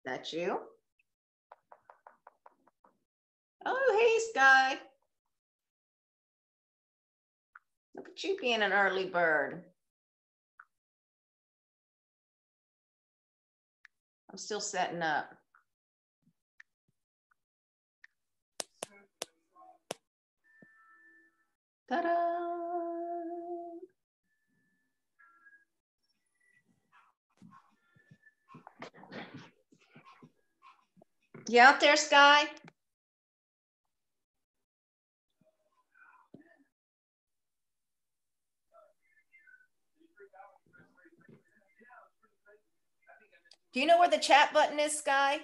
That you? Oh, hey, Sky. Look at you being an early bird. I'm still setting up. Ta-da! You out there, Sky? Do you know where the chat button is, Sky?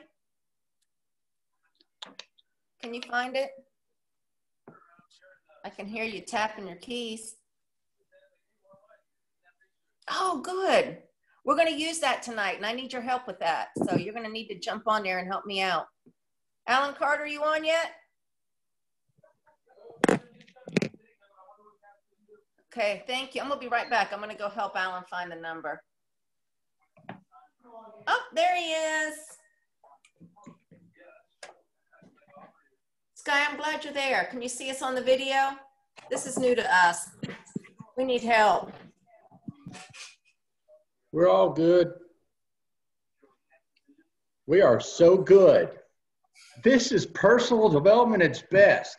Can you find it? I can hear you tapping your keys. Oh, good. We're going to use that tonight, and I need your help with that. So you're going to need to jump on there and help me out. Alan Carter, you on yet? Okay, thank you. I'm going to be right back. I'm going to go help Alan find the number. Oh, there he is. Sky, I'm glad you're there. Can you see us on the video? This is new to us. We need help. We're all good. We are so good. This is personal development at its best.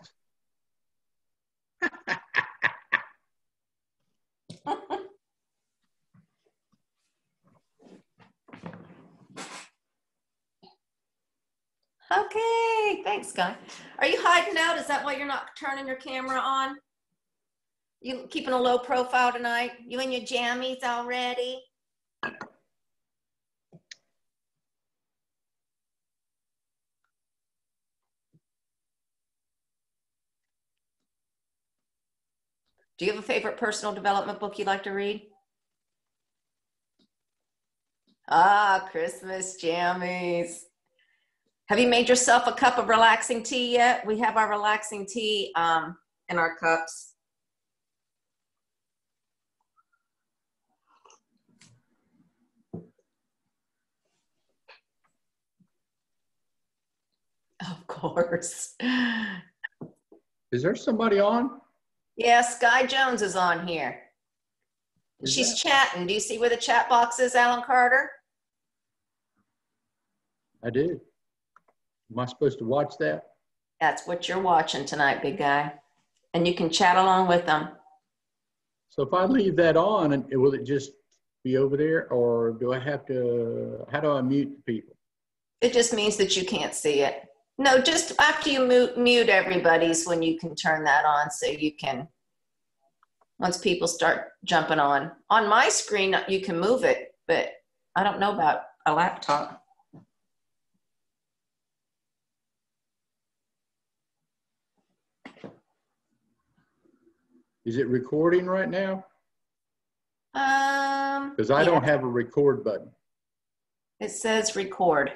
Okay, thanks, Sky. Are you hiding out? Is that why you're not turning your camera on? You keeping a low profile tonight? You in your jammies already? Do you have a favorite personal development book you like to read? Ah, Christmas jammies. Have you made yourself a cup of relaxing tea yet? We have our relaxing tea in our cups. Of course. Is there somebody on? Yeah, Sky Jones is on here. She's chatting. Do you see where the chat box is, Alan Carter? I do. Am I supposed to watch that? That's what you're watching tonight, big guy. And you can chat along with them. So if I leave that on, will it just be over there, or do I have to, how do I mute the people? It just means that you can't see it. No, just after you mute everybody's when you can turn that on, so you can, once people start jumping on. On my screen, you can move it, but I don't know about a laptop. Is it recording right now? Because I yeah. don't have a record button. It says record.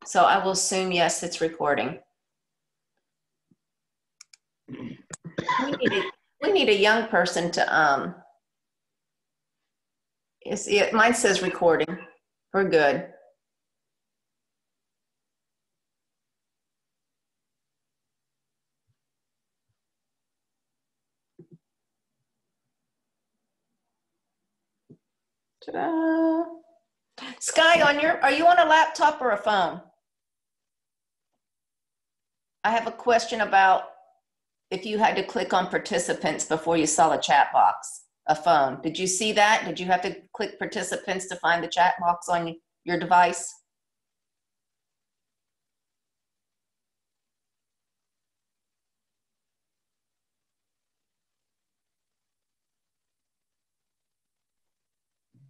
So I will assume, yes, it's recording. We need a young person to, mine says recording. We're good. Ta-da. Sky, are you on a laptop or a phone? I have a question about if you had to click on participants before you saw the chat box, a phone. Did you see that? Did you have to click participants to find the chat box on your device?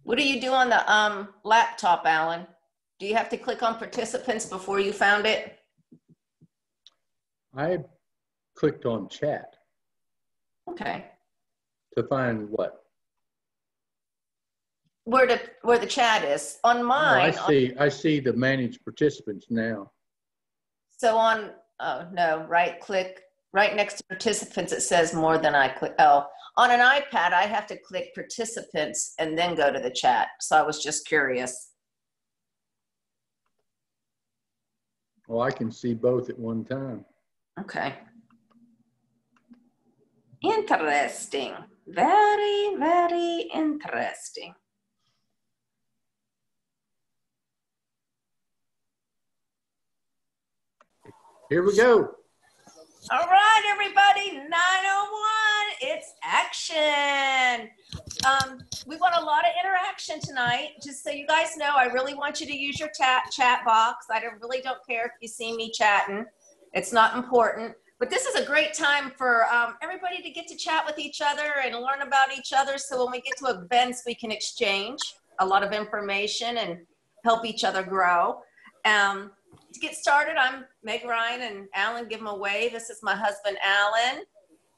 What do you do on the laptop, Alan? Do you have to click on participants before you found it? I clicked on chat. Okay. To find what? Where the chat is. On mine. Oh, I see the manage participants now. So on, oh no, right click, right next to participants, it says more than I click. Oh, on an iPad, I have to click participants and then go to the chat. So I was just curious. Oh, I can see both at one time. Okay. Interesting. Very, very interesting. Here we go. All right, everybody, 901, it's action. We want a lot of interaction tonight. Just so you guys know, I really want you to use your chat box. I really don't care if you see me chatting. It's not important. But this is a great time for everybody to get to chat with each other and learn about each other. So when we get to events, we can exchange a lot of information and help each other grow. To get started, I'm Meg Ryan, and Alan, give him a wave. This is my husband, Alan.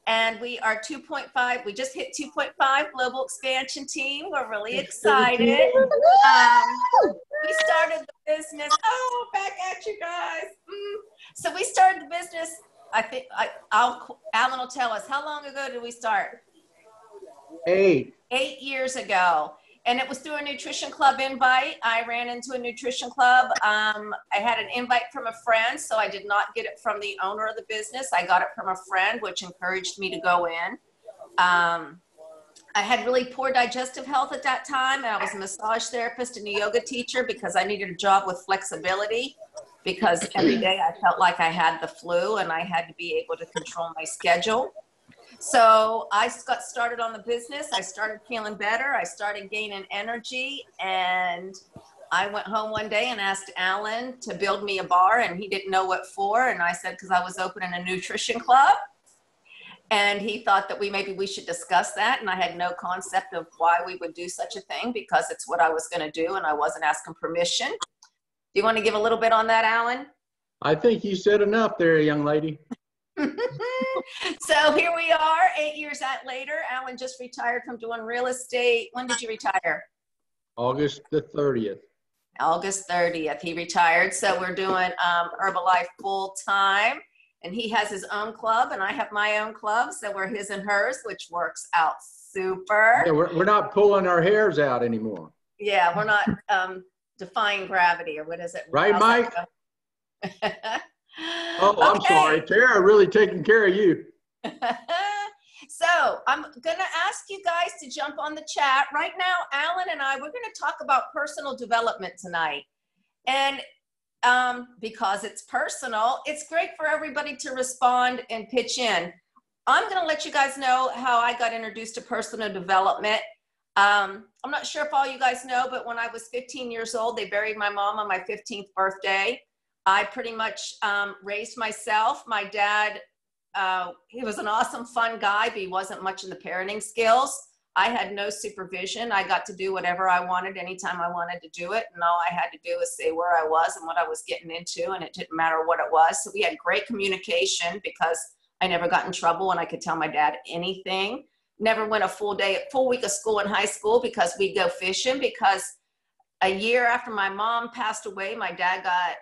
And we are 2.5. We just hit 2.5 global expansion team. We're really excited. We started the business. Oh, back at you guys. So we started the business. I think Alan will tell us. How long ago did we start? 8 years ago. And it was through a nutrition club invite. I ran into a nutrition club. I had an invite from a friend, so I did not get it from the owner of the business. I got it from a friend, which encouraged me to go in. I had really poor digestive health at that time, and I was a massage therapist and a yoga teacher because I needed a job with flexibility, because every day I felt like I had the flu and I had to be able to control my schedule. So I got started on the business. I started feeling better. I started gaining energy, and I went home one day and asked Alan to build me a bar, and he didn't know what for. And I said, because I was opening a nutrition club, and he thought that maybe we should discuss that. And I had no concept of why we would do such a thing, because it's what I was going to do, and I wasn't asking permission. Do you want to give a little bit on that, Alan? I think you said enough there, young lady. So here we are, 8 years later. Alan just retired from doing real estate. When did you retire? August the 30th. August 30th, he retired. So we're doing Herbalife full time, and he has his own club, and I have my own club. So we're his and hers, which works out super. Yeah, we're not pulling our hairs out anymore. Yeah, we're not defying gravity, or what is it? Right, Mike? Oh, I'm sorry. Tara really taking care of you. So I'm going to ask you guys to jump on the chat. Right now, Alan and I, we're going to talk about personal development tonight. And because it's personal, it's great for everybody to respond and pitch in. I'm going to let you guys know how I got introduced to personal development. I'm not sure if all you guys know, but when I was 15 years old, they buried my mom on my 15th birthday. I pretty much raised myself. My dad, he was an awesome, fun guy, but he wasn't much in the parenting skills. I had no supervision. I got to do whatever I wanted anytime I wanted to do it. And all I had to do was say where I was and what I was getting into, and it didn't matter what it was. So we had great communication because I never got in trouble and I could tell my dad anything. Never went a full week of school in high school because we'd go fishing, because a year after my mom passed away, my dad got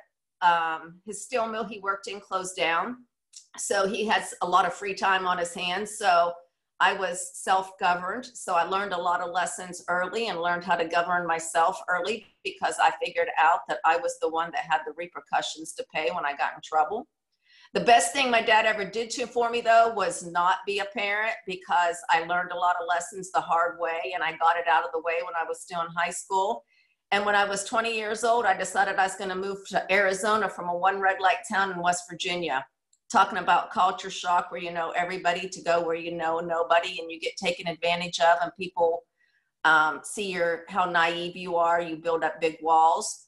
his steel mill he worked in closed down. So he has a lot of free time on his hands. So I was self-governed. So I learned a lot of lessons early and learned how to govern myself early, because I figured out that I was the one that had the repercussions to pay when I got in trouble. The best thing my dad ever did for me, though, was not be a parent, because I learned a lot of lessons the hard way, and I got it out of the way when I was still in high school. And when I was 20 years old, I decided I was going to move to Arizona from a one red light town in West Virginia. Talking about culture shock, where you know everybody, to go where you know nobody and you get taken advantage of, and people see how naive you are. You build up big walls.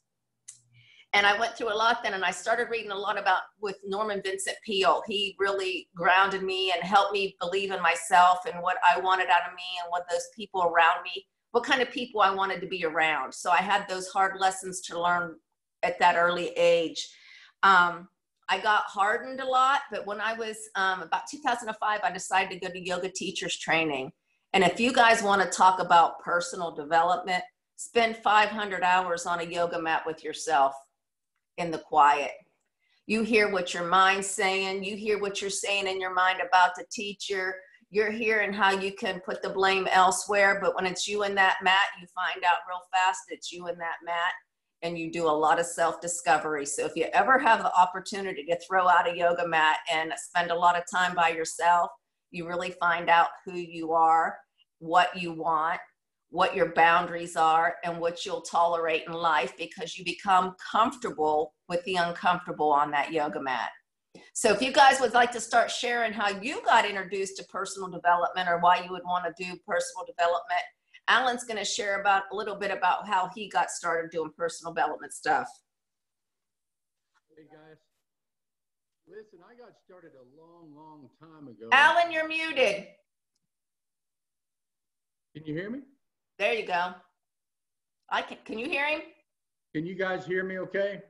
And I went through a lot then, and I started reading a lot with Norman Vincent Peale. He really grounded me and helped me believe in myself and what I wanted out of me, and what those people around me, what kind of people I wanted to be around. So I had those hard lessons to learn at that early age. I got hardened a lot, but when I was about 2005, I decided to go to yoga teachers training. And if you guys want to talk about personal development, spend 500 hours on a yoga mat with yourself in the quiet. You hear what your mind's saying. You hear what you're saying in your mind about the teacher. You're hearing how you can put the blame elsewhere. But when it's you in that mat, you find out real fast it's you in that mat. and you do a lot of self-discovery. So if you ever have the opportunity to throw out a yoga mat and spend a lot of time by yourself, you really find out who you are, what you want, what your boundaries are, and what you'll tolerate in life, because you become comfortable with the uncomfortable on that yoga mat. So if you guys would like to start sharing how you got introduced to personal development or why you would want to do personal development, Alan's going to share a little bit about how he got started doing personal development stuff. Hey guys, listen, I got started a long time ago. Alan, you're muted. Can you hear me? There you go. Can you hear him? Can you guys hear me okay?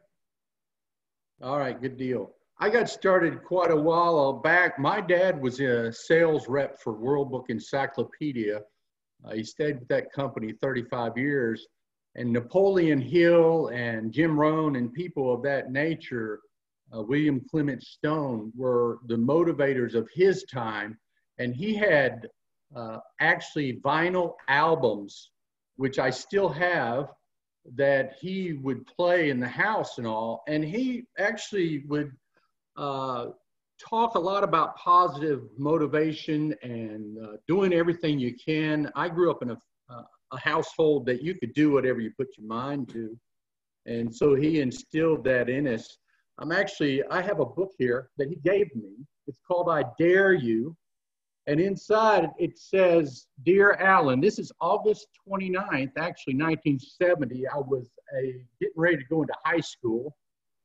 All right, good deal. I got started quite a while back. My dad was a sales rep for World Book Encyclopedia. He stayed with that company 35 years. And Napoleon Hill and Jim Rohn and people of that nature, William Clement Stone, were the motivators of his time. And he had actually vinyl albums, which I still have, that he would play in the house and all. And he actually would talk a lot about positive motivation and doing everything you can. I grew up in a household that you could do whatever you put your mind to. And so he instilled that in us. I have a book here that he gave me. It's called I Dare You. And inside it says, Dear Alan, this is August 29th, actually 1970. I was getting ready to go into high school.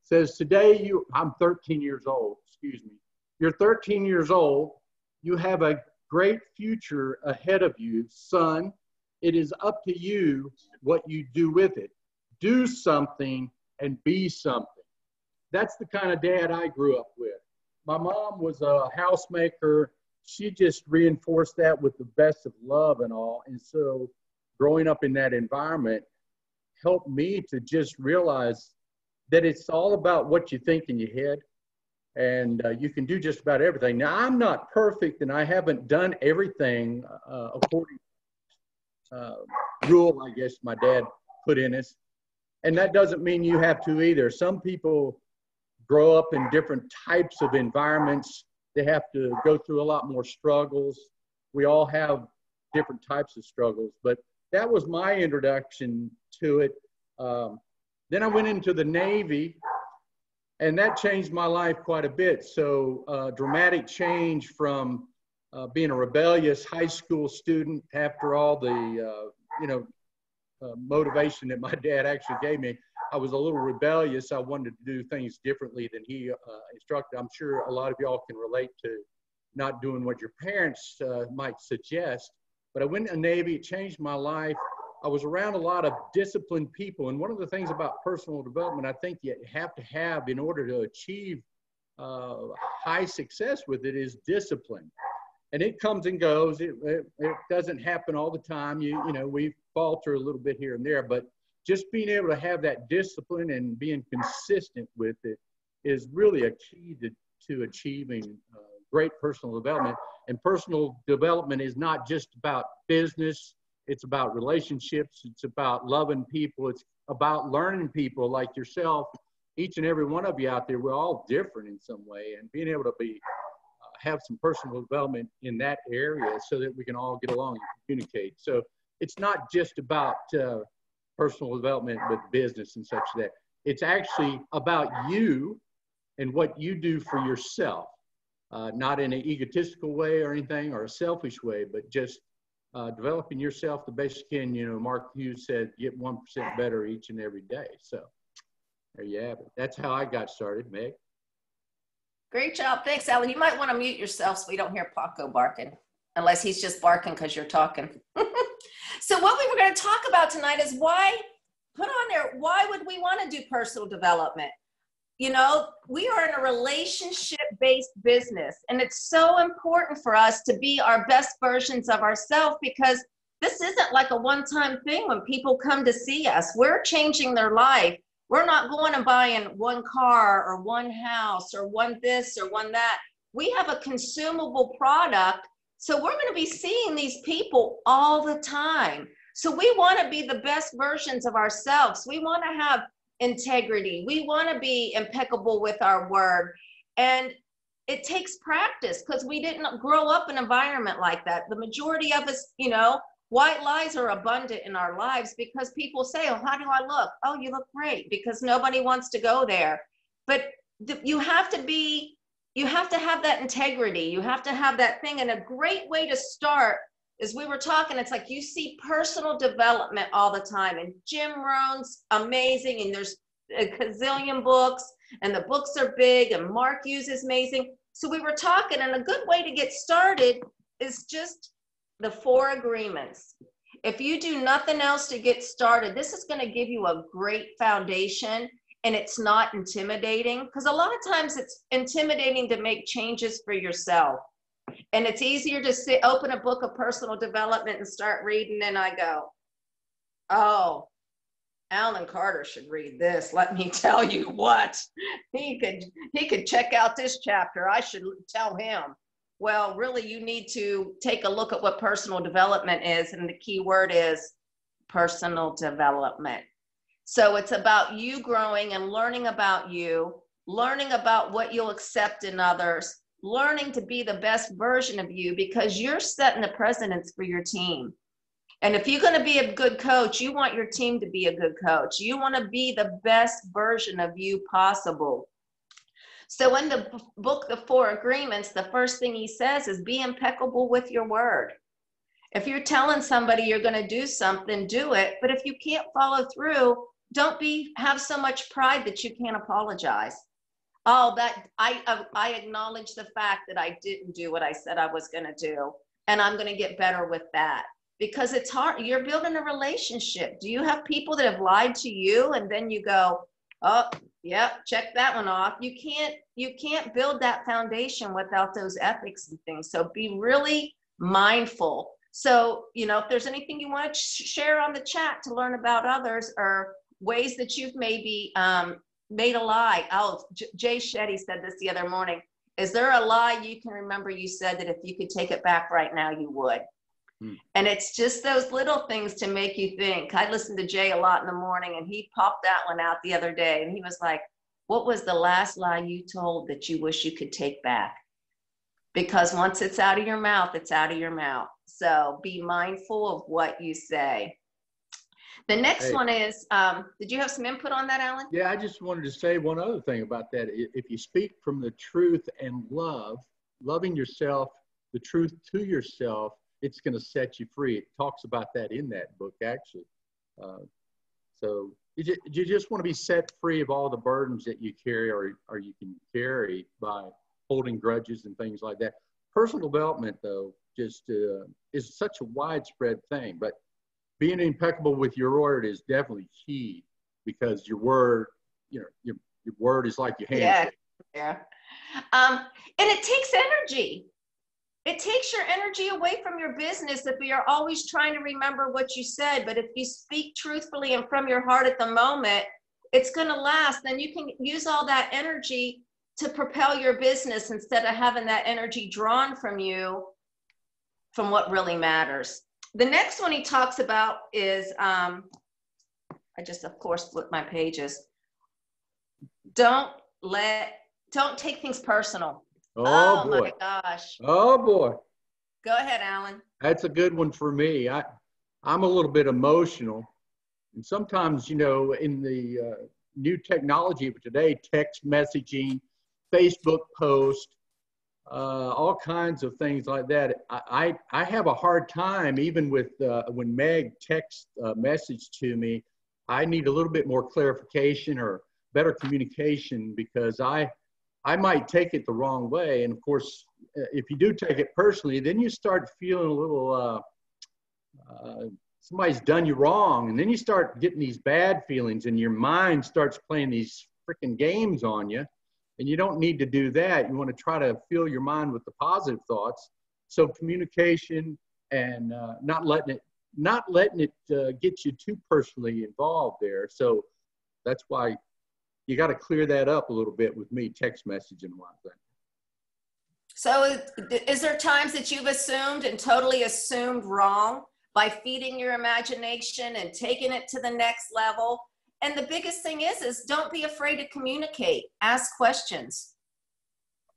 It says, today I'm 13 years old, excuse me. You're 13 years old. You have a great future ahead of you, son. It is up to you what you do with it. Do something and be something. That's the kind of dad I grew up with. My mom was a housemaker. She just reinforced that with the best of love and all. And so growing up in that environment helped me to just realize that it's all about what you think in your head. And you can do just about everything. Now, I'm not perfect, and I haven't done everything according to rule, I guess, my dad put in us. And that doesn't mean you have to either. Some people grow up in different types of environments. They have to go through a lot more struggles. We all have different types of struggles, but that was my introduction to it. Then I went into the Navy, and that changed my life quite a bit. So dramatic change from being a rebellious high school student after all the, motivation that my dad actually gave me. I was a little rebellious. I wanted to do things differently than he instructed. I'm sure a lot of y'all can relate to not doing what your parents might suggest. But I went in the Navy. It changed my life. I was around a lot of disciplined people. And one of the things about personal development I think you have to have in order to achieve high success with it is discipline. And it comes and goes. It doesn't happen all the time. We falter a little bit here and there, but just being able to have that discipline and being consistent with it is really a key to achieving great personal development. And personal development is not just about business. It's about relationships. It's about loving people. It's about learning people like yourself. Each and every one of you out there, we're all different in some way, and being able to have some personal development in that area so that we can all get along and communicate. So it's not just about personal development with business and such that. It's actually about you and what you do for yourself, not in an egotistical way or anything or a selfish way, but just developing yourself the best you can. Mark Hughes said, get 1% better each and every day. So there you have it. That's how I got started, Meg. Great job. Thanks, Alan. You might want to mute yourself so we don't hear Paco barking, unless he's just barking because you're talking. So what we were going to talk about tonight is why would we want to do personal development? We are in a relationship-based business, and it's so important for us to be our best versions of ourselves, because this isn't like a one-time thing. When people come to see us, we're changing their life. We're not going and buying one car or one house or one this or one that. We have a consumable product. So we're going to be seeing these people all the time. So we want to be the best versions of ourselves. We want to have integrity. We want to be impeccable with our word. And it takes practice because we didn't grow up in an environment like that. The majority of us, you know, white lies are abundant in our lives because people say, oh, how do I look? Oh, you look great, because nobody wants to go there. But you have to have that integrity. You have to have that thing. And a great way to start is, we were talking, it's like you see personal development all the time. And Jim Rohn's amazing. And there's a gazillion books, and the books are big, and Mark Hughes is amazing. So we were talking, and a good way to get started is just the 4 agreements. If you do nothing else to get started, this is going to give you a great foundation, and it's not intimidating, because a lot of times it's intimidating to make changes for yourself. And it's easier to open a book of personal development and start reading, and I go, oh, Alan Carter should read this. Let me tell you what, he could check out this chapter. I should tell him. Well, really, you need to take a look at what personal development is, and the key word is personal development. So it's about you growing and learning about you, learning about what you'll accept in others, learning to be the best version of you, because you're setting the precedence for your team. And if you're going to be a good coach, you want your team to be a good coach. You want to be the best version of you possible. So in the book, The 4 Agreements, the first thing he says is be impeccable with your word. If you're telling somebody you're going to do something, do it. But if you can't follow through, don't have so much pride that you can't apologize. Oh, that I acknowledge the fact that I didn't do what I said I was going to do, and I'm going to get better with that. Because it's hard. You're building a relationship. Do you have people that have lied to you, and then you go, oh, yeah, check that one off? You can't build that foundation without those ethics and things. So be really mindful. So, you know, if there's anything you want to share on the chat to learn about others, or ways that you've maybe made a lie. Oh, Jay Shetty said this the other morning. Is there a lie you can remember you said that if you could take it back right now, you would? And it's just those little things to make you think. I listen to Jay a lot in the morning, and he popped that one out the other day, and he was like, what was the last lie you told that you wish you could take back? Because once it's out of your mouth, it's out of your mouth. So be mindful of what you say. The next one is, did you have some input on that, Alan? Yeah, I just wanted to say one other thing about that. If you speak from the truth and loving yourself, the truth to yourself, it's going to set you free. It talks about that in that book, actually. So you just want to be set free of all the burdens that you carry or you can carry by holding grudges and things like that. Personal development, though, just is such a widespread thing. But being impeccable with your word is definitely key, because your word, your word is like your handshake. Yeah. And it takes energy. It takes your energy away from your business if you're always trying to remember what you said. But if you speak truthfully and from your heart at the moment, it's going to last. Then you can use all that energy to propel your business instead of having that energy drawn from you from what really matters. The next one he talks about is, I just, of course, flipped my pages. Don't take things personal. Oh boy. My gosh. Oh boy. Go ahead, Alan. That's a good one for me. I'm a little bit emotional. And sometimes, in the new technology of today, text messaging, Facebook post, all kinds of things like that. I have a hard time, even with when Meg texts a message to me, I need a little bit more clarification or better communication, because I might take it the wrong way. And of course, if you do take it personally, then you start feeling a little, somebody's done you wrong. And then you start getting these bad feelings, and your mind starts playing these freaking games on you. And you don't need to do that. You want to try to fill your mind with the positive thoughts. So communication and not letting it get you too personally involved there. So that's why you got to clear that up a little bit with me, text messaging and whatnot. So is there times that you've assumed and totally assumed wrong by feeding your imagination and taking it to the next level? And the biggest thing is don't be afraid to communicate. Ask questions.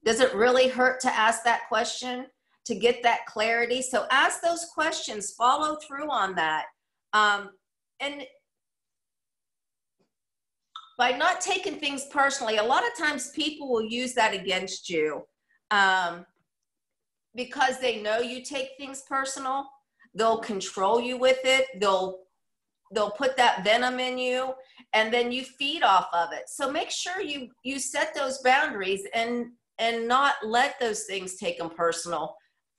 Does it really hurt to ask that question to get that clarity? So ask those questions, follow through on that. And by not taking things personally, a lot of times people will use that against you because they know you take things personal. They'll control you with it. They'll put that venom in you, and then you feed off of it. So make sure you set those boundaries and not let those things take them personal.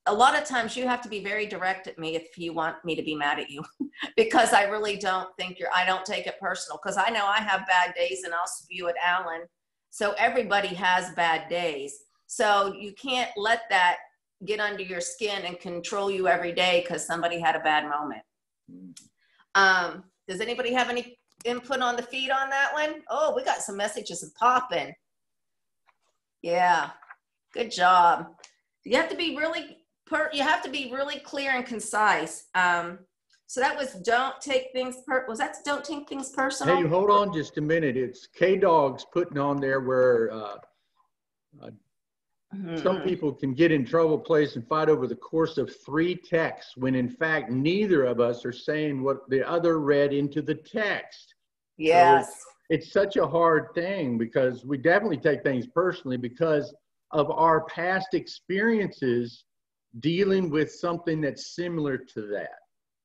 A lot of times you have to be very direct at me if you want me to be mad at you because I really don't think I don't take it personal, because I know I have bad days and I'll spew at Alan. So everybody has bad days. So you can't let that get under your skin and control you every day because somebody had a bad moment. Does anybody have any input on the feed on that one? Oh, we got some messages popping. Yeah, good job. You have to be really clear and concise. So that was don't take things personal? Hey, hold on just a minute. It's K-Dog's putting on there where some people can get in trouble, place, and fight over the course of 3 texts, when in fact neither of us are saying what the other read into the text. Yes. So it's such a hard thing because we definitely take things personally because of our past experiences dealing with something that's similar to that.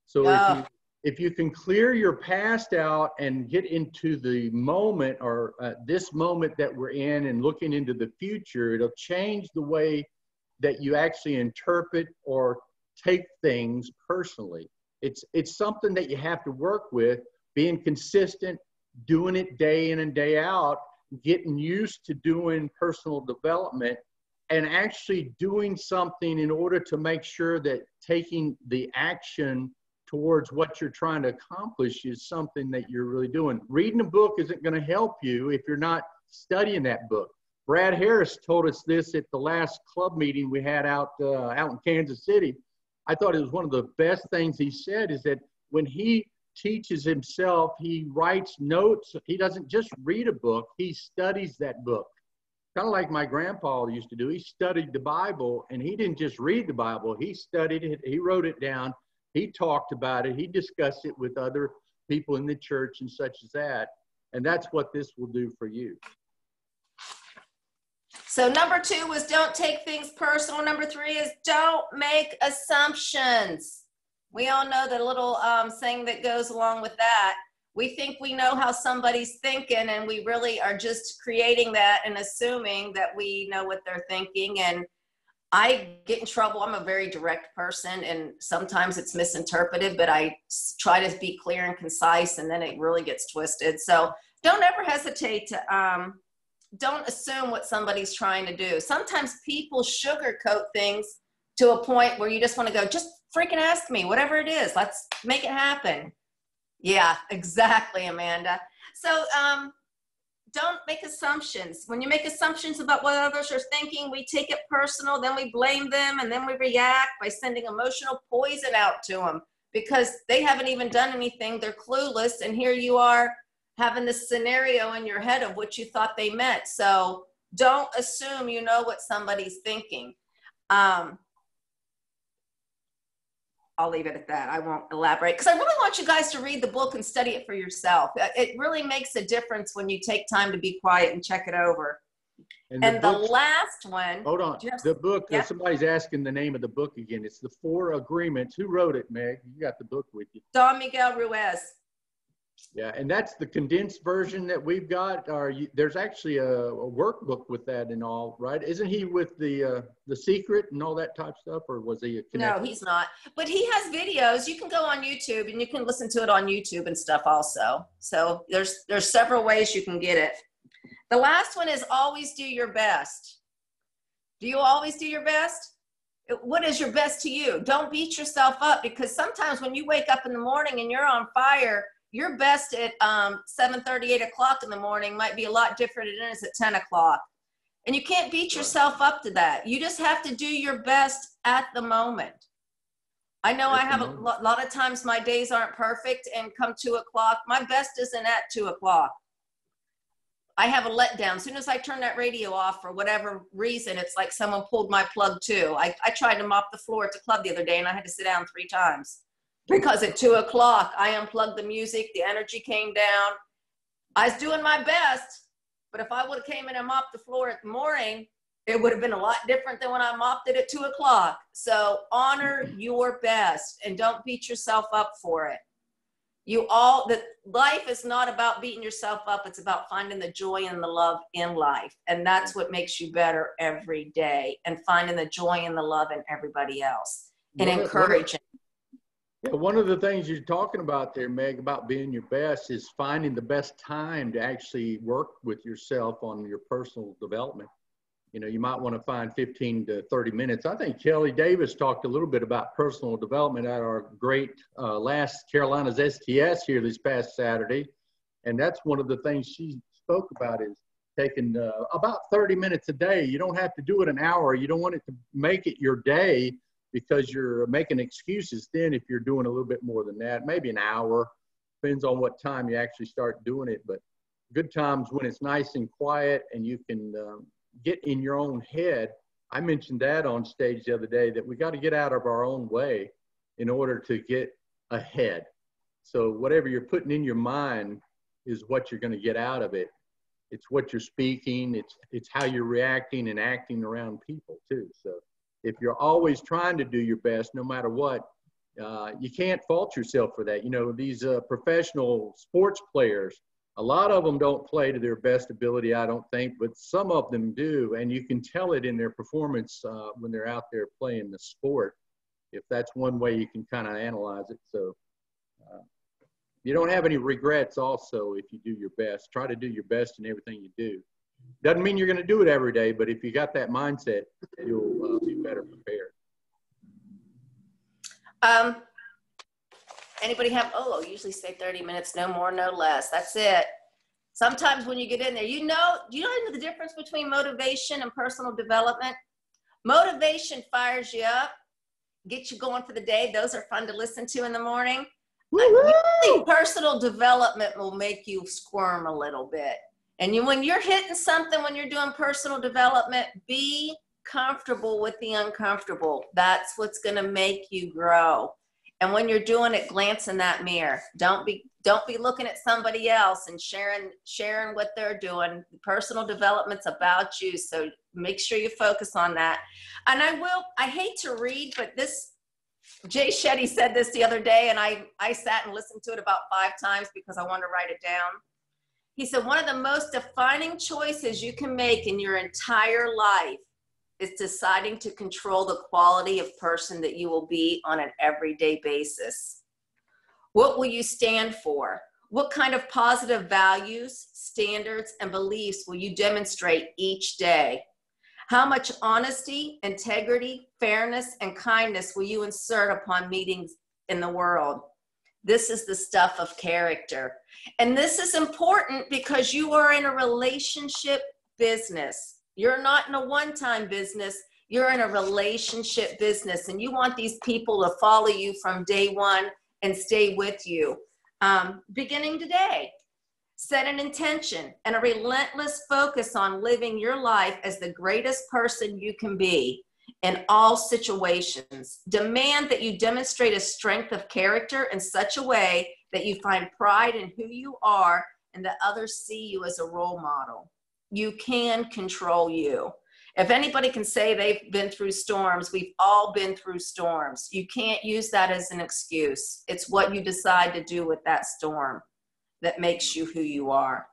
So if you can clear your past out and get into the moment or this moment that we're in and looking into the future, it'll change the way that you actually interpret or take things personally. It's something that you have to work with, being consistent, doing it day in and day out, getting used to doing personal development, and actually doing something in order to make sure that taking the action towards what you're trying to accomplish is something that you're really doing. Reading a book isn't going to help you if you're not studying that book. Brad Harris told us this at the last club meeting we had out in Kansas City. I thought it was one of the best things he said is that when he teaches himself, he writes notes. He doesn't just read a book, he studies that book. Kind of like my grandpa used to do. He studied the Bible, and he didn't just read the Bible. He studied it. He wrote it down. He talked about it. He discussed it with other people in the church and such as that. And that's what this will do for you. So number 2 was don't take things personal. Number 3 is don't make assumptions. We all know the little saying that goes along with that. We think we know how somebody's thinking, and we really are just creating that and assuming that we know what they're thinking. And I get in trouble. I'm a very direct person, and sometimes it's misinterpreted, but I try to be clear and concise, and then it really gets twisted. So don't ever hesitate to, don't assume what somebody's trying to do. Sometimes people sugarcoat things to a point where you just want to go, just freaking ask me, whatever it is, let's make it happen. Yeah, exactly, Amanda. So don't make assumptions. When you make assumptions about what others are thinking, we take it personal, then we blame them, and then we react by sending emotional poison out to them because they haven't even done anything. They're clueless, and here you are having this scenario in your head of what you thought they meant. So don't assume you know what somebody's thinking. I'll leave it at that. I won't elaborate because I really want you guys to read the book and study it for yourself. It really makes a difference when you take time to be quiet and check it over. And the last one. Hold on. The book, yeah. Somebody's asking the name of the book again. It's The 4 Agreements. Who wrote it, Meg? You got the book with you. Don Miguel Ruiz. Yeah, and that's the condensed version that we've got. There's actually a workbook with that and all, right? Isn't he with the Secret and all that type stuff, or was he connected? No, he's not. But he has videos. You can go on YouTube and you can listen to it on YouTube and stuff also. So there's several ways you can get it. The last one is always do your best. Do you always do your best? What is your best to you? Don't beat yourself up, because sometimes when you wake up in the morning and you're on fire, your best at 7:30, 8 o'clock in the morning might be a lot different than it is at 10 o'clock. And you can't beat yourself up to that. You just have to do your best at the moment. I know I have a lot of times my days aren't perfect, and come 2 o'clock, my best isn't at 2 o'clock. I have a letdown. As soon as I turn that radio off for whatever reason, it's like someone pulled my plug too. I tried to mop the floor at the club the other day and I had to sit down 3 times because at 2 o'clock I unplugged the music, the energy came down. I was doing my best, but if I would have came in and mopped the floor at the morning, it would have been a lot different than when I mopped it at 2 o'clock. So honor your best and don't beat yourself up for it. Life is not about beating yourself up. It's about finding the joy and the love in life. And that's what makes you better every day, and finding the joy and the love in everybody else and encouraging. Yeah, one of the things you're talking about there, Meg, about being your best is finding the best time to actually work with yourself on your personal development. You know, you might want to find 15 to 30 minutes. I think Kelly Davis talked a little bit about personal development at our great last Carolinas STS here this past Saturday. And that's one of the things she spoke about, is taking about 30 minutes a day. You don't have to do it an hour. You don't want it to make it your day because you're making excuses then if you're doing a little bit more than that, maybe an hour. Depends on what time you actually start doing it. But good times when it's nice and quiet and you can get in your own head. I mentioned that on stage the other day, that we got to get out of our own way in order to get ahead. So whatever you're putting in your mind is what you're going to get out of it. It's what you're speaking. It's how you're reacting and acting around people too. So if you're always trying to do your best, no matter what, you can't fault yourself for that. You know, these professional sports players, a lot of them don't play to their best ability, I don't think, but some of them do. And you can tell it in their performance when they're out there playing the sport, if that's one way you can kind of analyze it. So you don't have any regrets also if you do your best. Try to do your best in everything you do. Doesn't mean you're going to do it every day, but if you got that mindset, you'll be better prepared. Anybody have, I usually say 30 minutes, no more, no less. That's it. Sometimes when you get in there, do you know the difference between motivation and personal development? Motivation fires you up, gets you going for the day. Those are fun to listen to in the morning. Usually personal development will make you squirm a little bit. And when you're hitting something, when you're doing personal development, be comfortable with the uncomfortable. That's what's going to make you grow. And when you're doing it, glance in that mirror. Don't be looking at somebody else and sharing what they're doing. Personal development's about you, so make sure you focus on that. And I hate to read, but Jay Shetty said this the other day, and I sat and listened to it about 5 times because I wanted to write it down. He said, one of the most defining choices you can make in your entire life is deciding to control the quality of person that you will be on an everyday basis. What will you stand for? What kind of positive values, standards, and beliefs will you demonstrate each day? How much honesty, integrity, fairness, and kindness will you insert upon meetings in the world? This is the stuff of character. And this is important because you are in a relationship business. You're not in a one-time business. You're in a relationship business, and you want these people to follow you from day one and stay with you. Beginning today, set an intention and a relentless focus on living your life as the greatest person you can be in all situations. Demand that you demonstrate a strength of character in such a way that you find pride in who you are and that others see you as a role model. You can control you. If anybody can say they've been through storms, we've all been through storms. You can't use that as an excuse. It's what you decide to do with that storm that makes you who you are.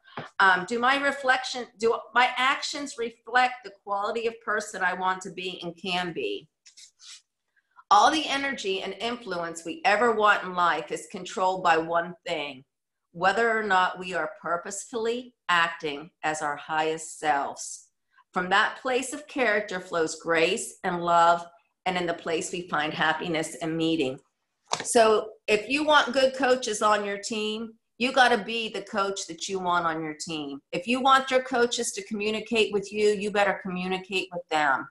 Do my actions reflect the quality of person I want to be and can be? All the energy and influence we ever want in life is controlled by one thing: whether or not we are purposefully acting as our highest selves. From that place of character flows grace and love, and in the place we find happiness and meaning. So if you want good coaches on your team, you got to be the coach that you want on your team. If you want your coaches to communicate with you, you better communicate with them.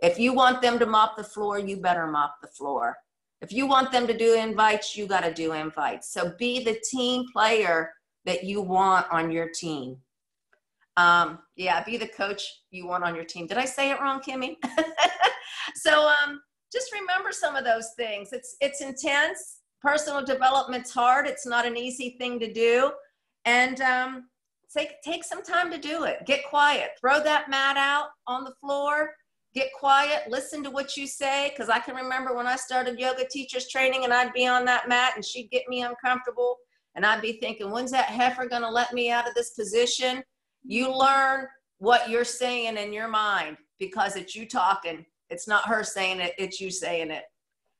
If you want them to mop the floor, you better mop the floor. If you want them to do invites, you got to do invites. So be the team player that you want on your team. Yeah, be the coach you want on your team. Did I say it wrong, Kimmy? So just remember some of those things. It's intense. Personal development's hard. It's not an easy thing to do. And take some time to do it. Get quiet. Throw that mat out on the floor. Get quiet. Listen to what you say. Because I can remember when I started yoga teachers training and I'd be on that mat and she'd get me uncomfortable. And I'd be thinking, when's that heifer going to let me out of this position? You learn what you're saying in your mind because it's you talking. It's not her saying it. It's you saying it.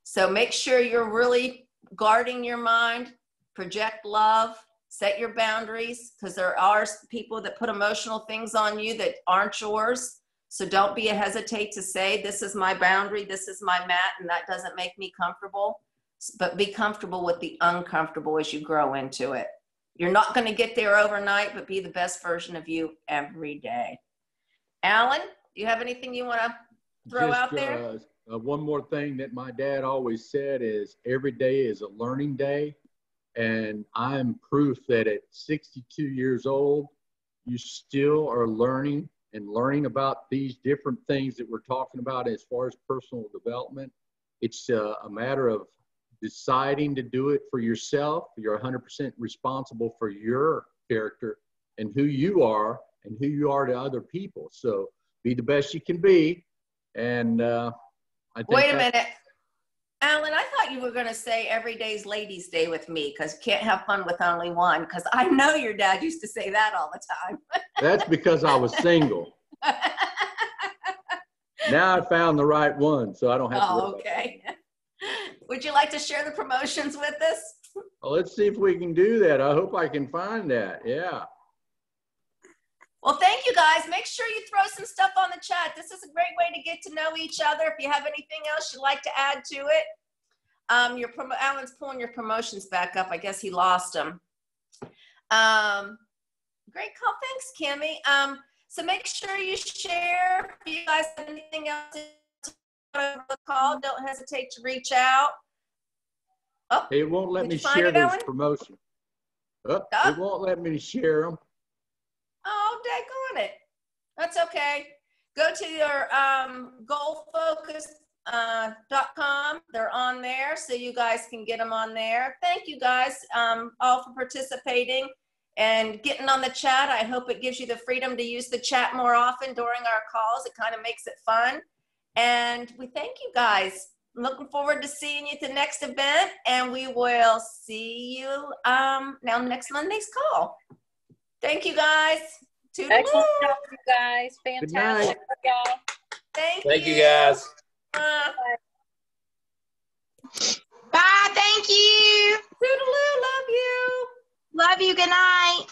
So make sure you're really guarding your mind. Project love. Set your boundaries because there are people that put emotional things on you that aren't yours. So don't be hesitate to say, this is my boundary, this is my mat, and that doesn't make me comfortable. But be comfortable with the uncomfortable as you grow into it. You're not going to get there overnight, but be the best version of you every day. Alan, do you have anything you want to throw out there? One more thing that my dad always said is every day is a learning day. And I'm proof that at 62 years old, you still are learning and learning about these different things that we're talking about as far as personal development. It's a matter of deciding to do it for yourself. You're 100% responsible for your character and who you are to other people. So be the best you can be. And I think wait a minute. Alan, I thought you were going to say every day's ladies' day with me because you can't have fun with only one, because I know your dad used to say that all the time. That's because I was single. Now I found the right one, so I don't have to worry about okay. Would you like to share the promotions with us? Well, let's see if we can do that. I hope I can find that. Yeah. Well, thank you guys. Make sure you throw some stuff on the chat. This is a great way to get to know each other. If you have anything else you'd like to add to it. Alan's pulling your promotions back up. I guess he lost them. Great call. Thanks, Kimmy. So make sure you share. If you guys have anything else to call, don't hesitate to reach out. Oh, it won't let me share those promotions. Oh, oh. It won't let me share them. Oh, daggone it. That's okay. Go to your goalfocus.com. They're on there, so you guys can get them on there. Thank you guys all for participating and getting on the chat. I hope it gives you the freedom to use the chat more often during our calls. It kind of makes it fun. And we thank you guys. I'm looking forward to seeing you at the next event, and we will see you now next Monday's call. Thank you, guys. Excellent job, you guys. Fantastic, y'all. Thank you, guys. Bye. Bye. Thank you. Toodaloo. Love you. Love you. Good night.